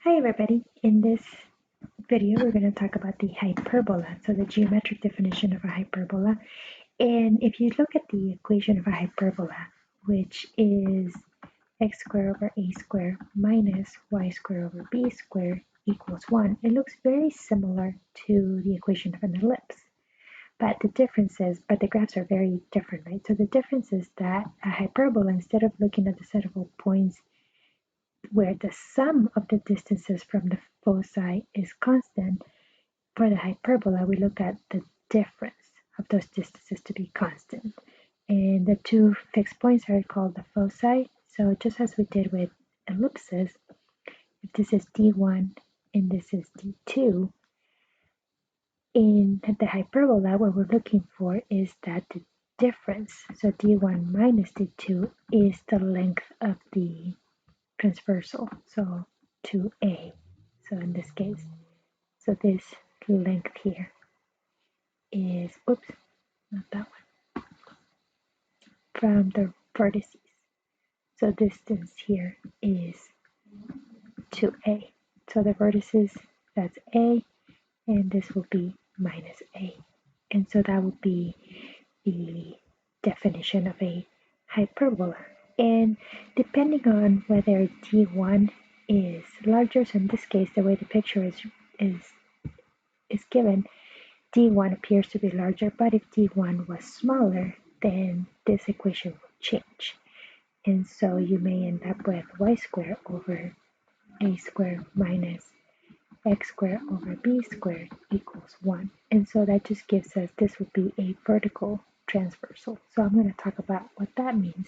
Hi everybody, in this video we're going to talk about the hyperbola, so the geometric definition of a hyperbola. And if you look at the equation of a hyperbola, which is x squared over a squared minus y squared over b squared equals 1, it looks very similar to the equation of an ellipse. But the graphs are very different, right? So the difference is that a hyperbola, instead of looking at the set of all points where the sum of the distances from the foci is constant, for the hyperbola, we look at the difference of those distances to be constant. And the two fixed points are called the foci. So just as we did with ellipses, if this is D1 and this is D2, in the hyperbola, what we're looking for is that the difference, so D1 minus D2, is the length of the transversal, so 2a. So in this case, so this length here is, oops, not that one, from the vertices. So distance here is 2a. So the vertices, that's a, and this will be minus a. And so that would be the definition of a hyperbola. And depending on whether D1 is larger, so in this case, the way the picture is given, D1 appears to be larger, but if D1 was smaller, then this equation will change. And so you may end up with y squared over a squared minus x squared over b squared equals 1. And so that just gives us, this would be a vertical transversal. So I'm going to talk about what that means.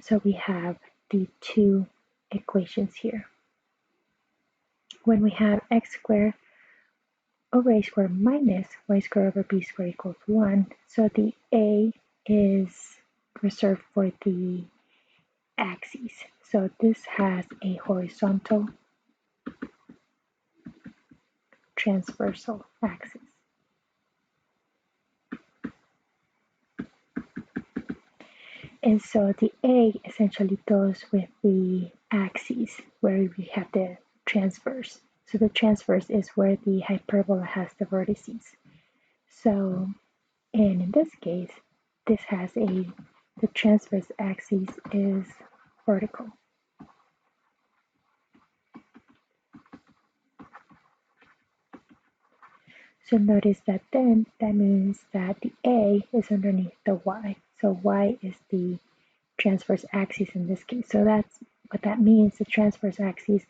So we have the two equations here. When we have x squared over a squared minus y squared over b squared equals 1, so the a is reserved for the axes. So this has a horizontal transversal axis. And so the A essentially goes with the axis where we have the transverse. So the transverse is where the hyperbola has the vertices. So, and in this case, this has the transverse axis is vertical. So notice that then that means that the A is underneath the Y. So Y is the transverse axis in this case. So that's what that means. The transverse axis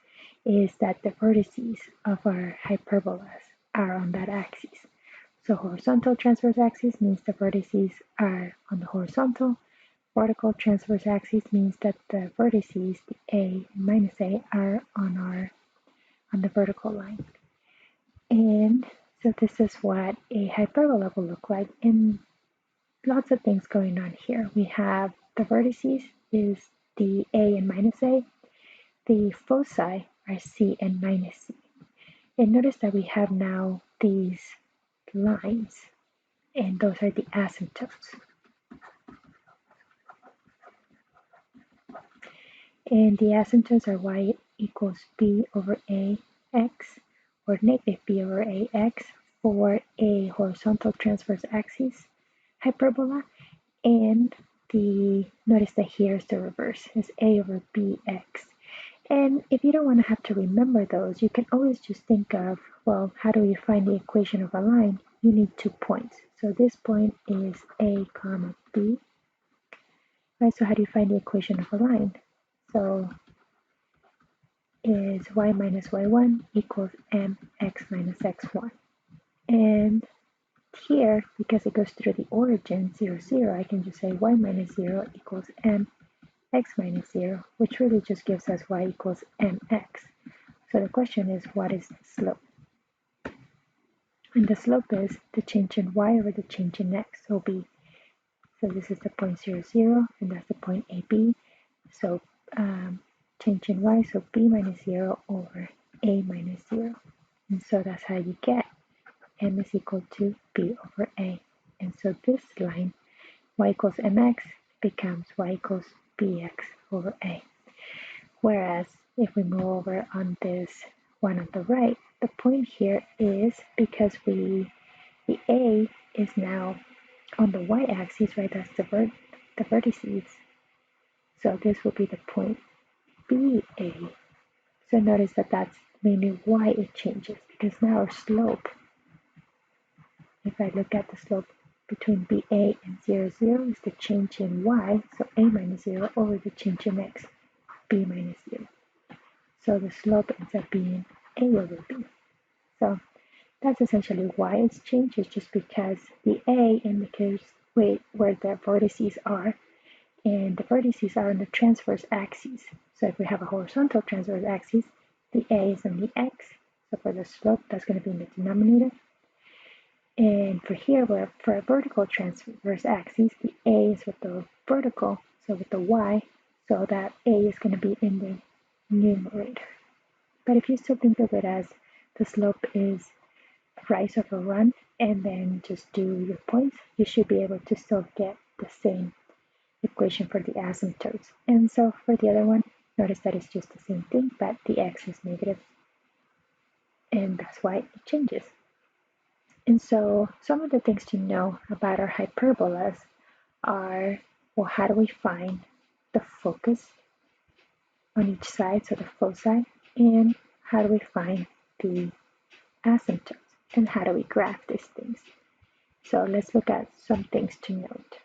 is that the vertices of our hyperbolas are on that axis. So horizontal transverse axis means the vertices are on the horizontal. Vertical transverse axis means that the vertices, the A minus A, are on the vertical line. And so this is what a hyperbola will look like. And lots of things going on here. We have the vertices is the A and minus A. The foci are C and minus C. And notice that we have now these lines, and those are the asymptotes. And the asymptotes are y equals b over ax, or negative b over ax for a horizontal transverse axis hyperbola, and notice that here's the reverse, is a over bx. And if you don't want to have to remember those, you can always just think of, well, how do we find the equation of a line? You need 2 points. So this point is a comma b. Right, so how do you find the equation of a line? So is y minus y1 equals mx minus x1. And here, because it goes through the origin 0, 0, I can just say y minus 0 equals mx minus 0, which really just gives us y equals mx. So the question is, what is the slope? And the slope is the change in y over the change in x, so b. So this is the point 0, 0, and that's the point AB. So change in y, so b minus 0 over a minus 0. And so that's how you get m is equal to b over a. And so this line, y equals mx, becomes y equals bx over a. Whereas if we move over on this one on the right, the point here is because the A is now on the y-axis, right? That's the vertices. So this will be the point BA. So notice that that's mainly why it changes, because now our slope, if I look at the slope between BA and 0, 0 is the change in y, so A minus 0 over the change in x, B minus 0. So the slope ends up being A over B. So that's essentially why it's changed. It's just because the A indicates where the vertices are, and the vertices are on the transverse axis. So if we have a horizontal transverse axis, the A is on the x. So for the slope, that's going to be in the denominator. And for here, for a vertical transverse axis, the A is with the vertical, so with the y, so that A is going to be in the numerator. But if you still think of it as the slope is rise over run, and then just do your points, you should be able to still get the same equation for the asymptotes. And so for the other one, notice that it's just the same thing, but the x is negative, and that's why it changes. And so some of the things to know about our hyperbolas are, well, how do we find the focus on each side, so the foci, and how do we find the asymptotes, and how do we graph these things? So let's look at some things to note.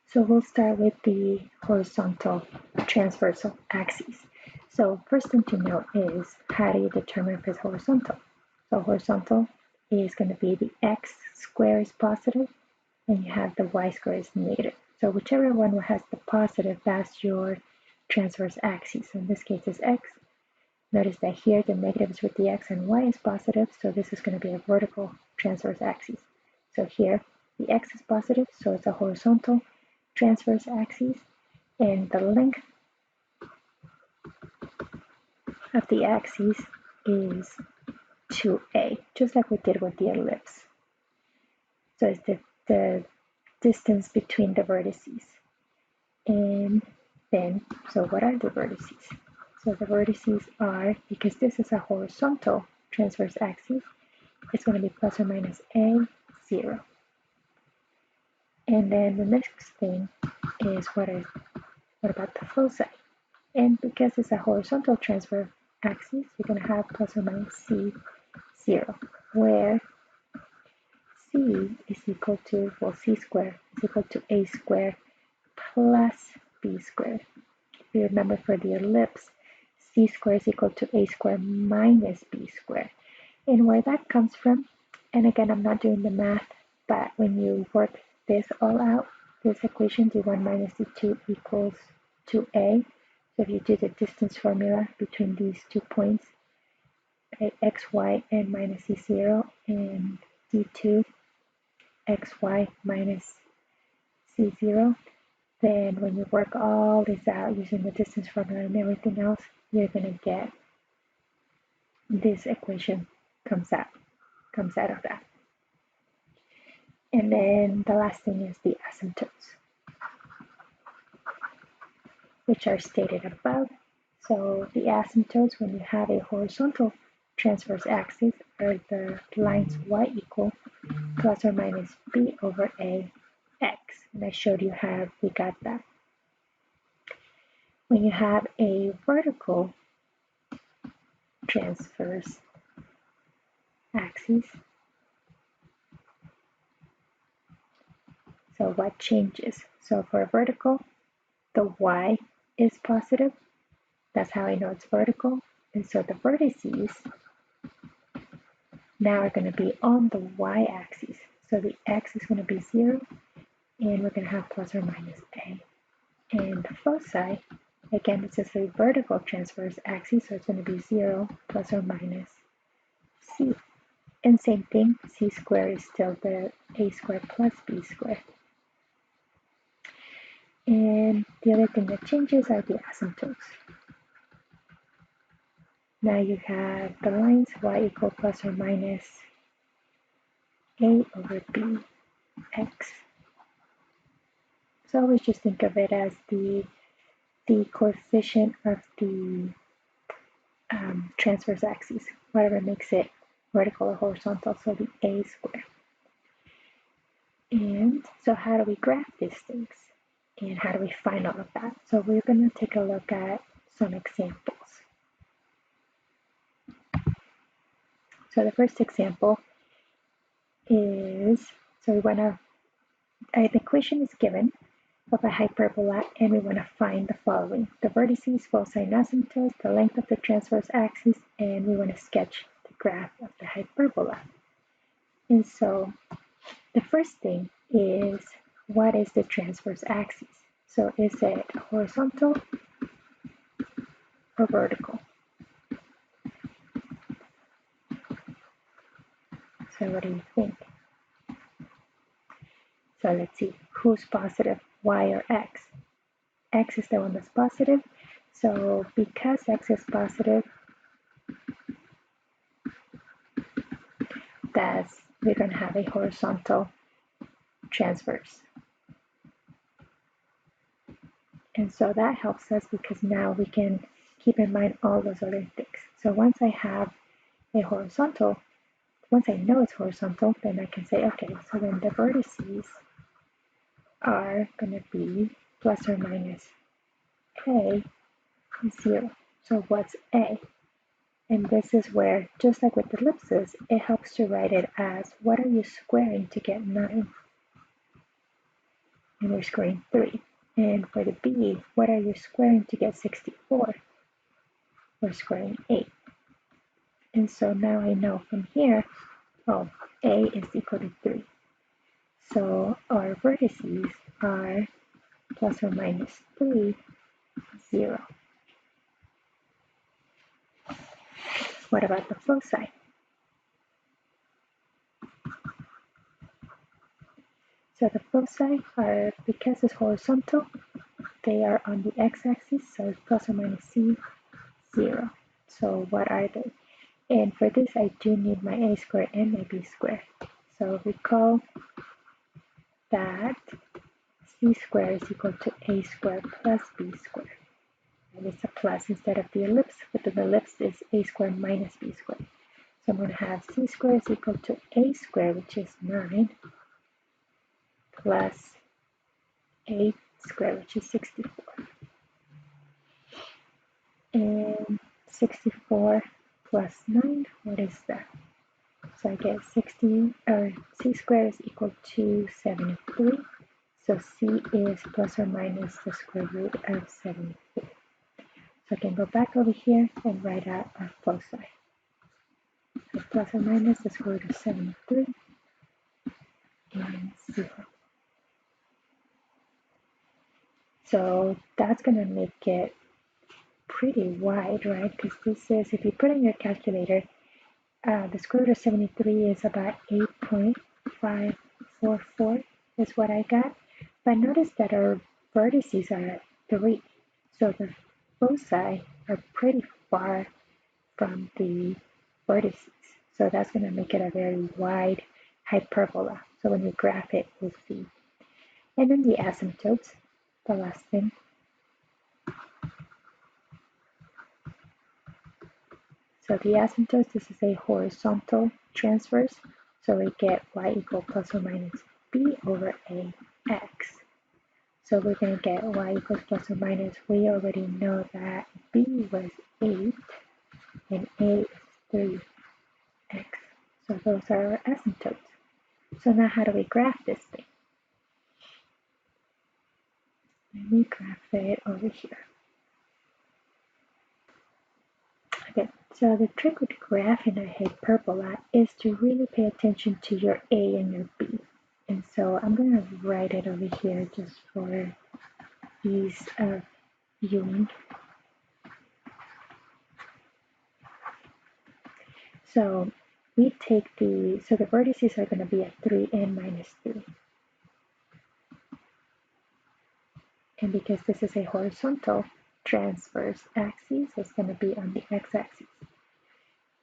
So we'll start with the horizontal transversal axis. So first thing to note is, how do you determine if it's horizontal? So horizontal is going to be the x square is positive, and you have the y square is negative. So whichever one has the positive, that's your transverse axis. So in this case it's x. Notice that here the negative is with the x and y is positive, so this is going to be a vertical transverse axis. So here the x is positive, so it's a horizontal transverse axis, and the length of the axis is 2a, just like we did with the ellipse. So it's the distance between the vertices. And then, so what are the vertices? So the vertices are, because this is a horizontal transverse axis, it's going to be plus or minus a, 0. And then the next thing is what about the foci? And because it's a horizontal transverse axis, you're going to have plus or minus c, 0, where c is equal to, well, c squared is equal to a squared plus b squared. If you remember for the ellipse, c squared is equal to a squared minus b squared. And where that comes from, and again, I'm not doing the math, but when you work this all out, this equation, d1 minus d2 equals 2a. So if you do the distance formula between these 2 points, xy and minus c0, and d2 xy minus c0, then when you work all this out using the distance formula and everything else, you're going to get this equation comes out of that. And then the last thing is the asymptotes, which are stated above. So the asymptotes, when you have a horizontal transverse axis, are the lines y equal plus or minus b over a x. And I showed you how we got that. When you have a vertical transverse axis, so what changes? So for a vertical, the y is positive. That's how I know it's vertical. And so the vertices now are going to be on the y-axis. So the x is going to be 0, and we're going to have plus or minus a. And the foci, again, this is a vertical transverse axis, so it's going to be 0 plus or minus c. And same thing, c squared is still the a squared plus b squared. And the other thing that changes are the asymptotes. Now you have the lines y equal plus or minus a over b x. So always just think of it as the the coefficient of the transverse axis, whatever makes it vertical or horizontal, so the a square. And so how do we graph these things? And how do we find all of that? So we're going to take a look at some examples. So the first example is, so we want to, the equation is given of a hyperbola, and we want to find the following: the vertices, foci, and asymptotes, the length of the transverse axis, and we want to sketch the graph of the hyperbola. And so the first thing is, what is the transverse axis? So is it horizontal or vertical? So what do you think? So let's see, who's positive, y or x? X is the one that's positive. So because x is positive, we're going to have a horizontal transverse. And so that helps us because now we can keep in mind all those other things. So once I have a horizontal, once I know it's horizontal, then I can say, okay, so then the vertices are going to be plus or minus a 0. So what's a? And this is where, just like with ellipses, it helps to write it as, what are you squaring to get 9? And we're squaring 3. And for the b, what are you squaring to get 64? We're squaring 8. And so now I know from here, oh, a is equal to 3. So our vertices are plus or minus 3, 0. What about the foci? So the foci are, because it's horizontal, they are on the x-axis, so it's plus or minus c, 0. So what are they? And for this, I do need my a squared and my b squared. So recall that c squared is equal to a squared plus b squared. And it's a plus instead of the ellipse, but the ellipse is a squared minus b squared. So I'm going to have c squared is equal to a squared, which is 9, plus a squared, which is 64. And 64 plus 9, what is that? So I get 60, or c squared is equal to 73. So c is plus or minus the square root of 73. So I can go back over here and write out our foci. So plus or minus the square root of 73 and 0. So that's going to make it pretty wide, right? Because this is, if you put in your calculator, the square root of 73 is about 8.544 is what I got. But notice that our vertices are at 3. So the foci are pretty far from the vertices. So that's going to make it a very wide hyperbola. So when we graph it, we'll see. And then the asymptotes, the last thing. So the asymptotes, this is a horizontal transverse. So we get y equal plus or minus b over ax. So we're going to get y equals plus or minus. We already know that b was 8 and a is 3x. So those are our asymptotes. So now how do we graph this thing? Let me graph it over here. Okay, so the trick with graphing a hyperbola is to really pay attention to your a and your b. And so I'm going to write it over here just for ease of viewing. So we take so the vertices are going to be at 3 and minus 3. And because this is a horizontal transverse axis, it's going to be on the x-axis.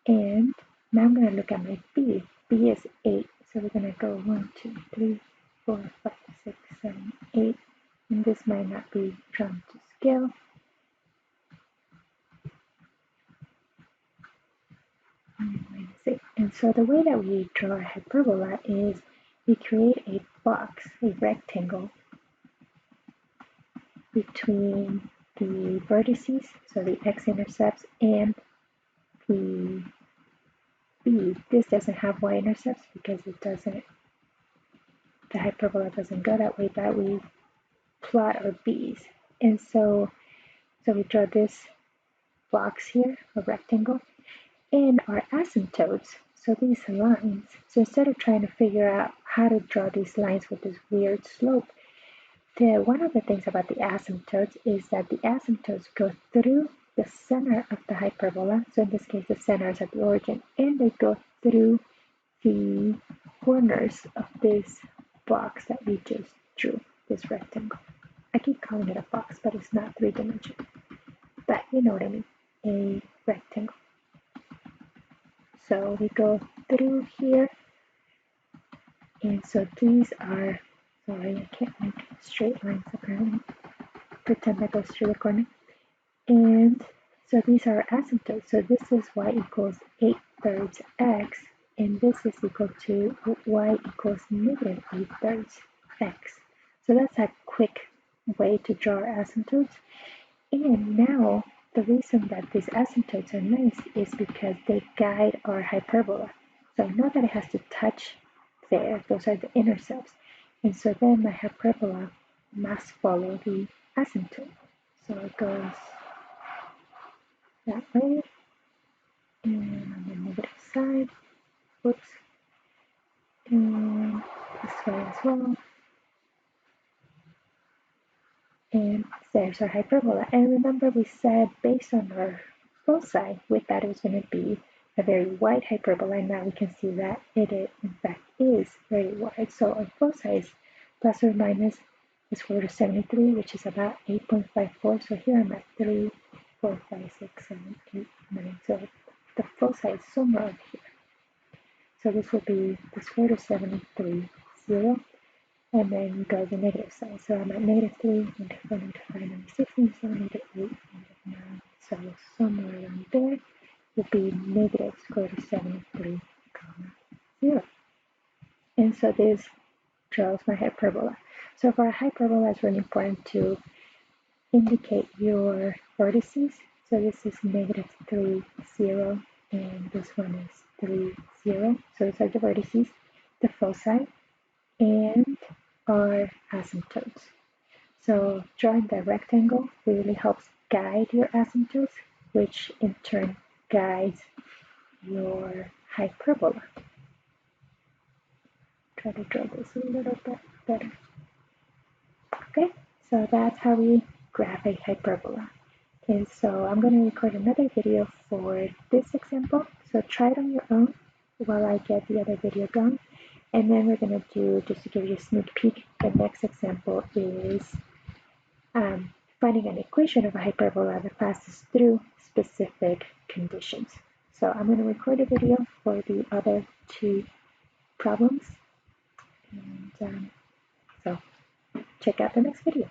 And now I'm going to look at my b. B is 8. So we're going to go 1, 2, 3, 4, 5, 6, 7, 8. And this might not be drawn to scale. And so the way that we draw a hyperbola is we create a box, a rectangle, between the vertices, so the x-intercepts, and the b. This doesn't have y-intercepts because it doesn't, the hyperbola doesn't go that way, but we plot our b's. And so we draw this box here, a rectangle, and our asymptotes, so these lines. So instead of trying to figure out how to draw these lines with this weird slope, one of the things about the asymptotes is that the asymptotes go through the center of the hyperbola. So in this case, the center is at the origin, and they go through the corners of this box that we just drew, this rectangle. I keep calling it a box, but it's not three-dimensional. But you know what I mean, a rectangle. So we go through here, and so these are, sorry, I can't make straight lines apparently. Pretend that goes through the corner. And so these are asymptotes. So this is y equals 8/3 x, and this is equal to y equals negative 8/3 x. So that's a quick way to draw our asymptotes. And now the reason that these asymptotes are nice is because they guide our hyperbola. So I know that it has to touch there, those are the intercepts. And so then my hyperbola must follow the asymptote. So it goes that way, and on the negative side, whoops, and this way as well. And there's our hyperbola. And remember we said based on our foci, we thought it was going to be a very wide hyperbola, and now we can see that it in fact is very wide. So our foci is plus or minus the square root of 73, which is about 8.54. So here I'm at 3, 4, 5, 6, 7, 8, 9. So the foci is somewhere up here. So this will be the square root of 73, 0. And then you go to the negative side. So I'm at negative 3, negative 4, negative 5, negative 6, negative 7, negative 8, negative 9. So somewhere around there will be negative square root of 73, comma 0. And so this draws my hyperbola. So for a hyperbola, it's really important to indicate your vertices. So this is negative 3, 0, and this one is 3, 0. So those are the vertices, the foci, and our asymptotes. So drawing the rectangle really helps guide your asymptotes, which in turn guides your hyperbola. Try to draw this a little bit better. Okay, so that's how we graph a hyperbola. And so I'm going to record another video for this example. So try it on your own while I get the other video going. And then we're going to do, just to give you a sneak peek, the next example is finding an equation of a hyperbola that passes through specific conditions. So I'm going to record a video for the other two problems. And so check out the next video.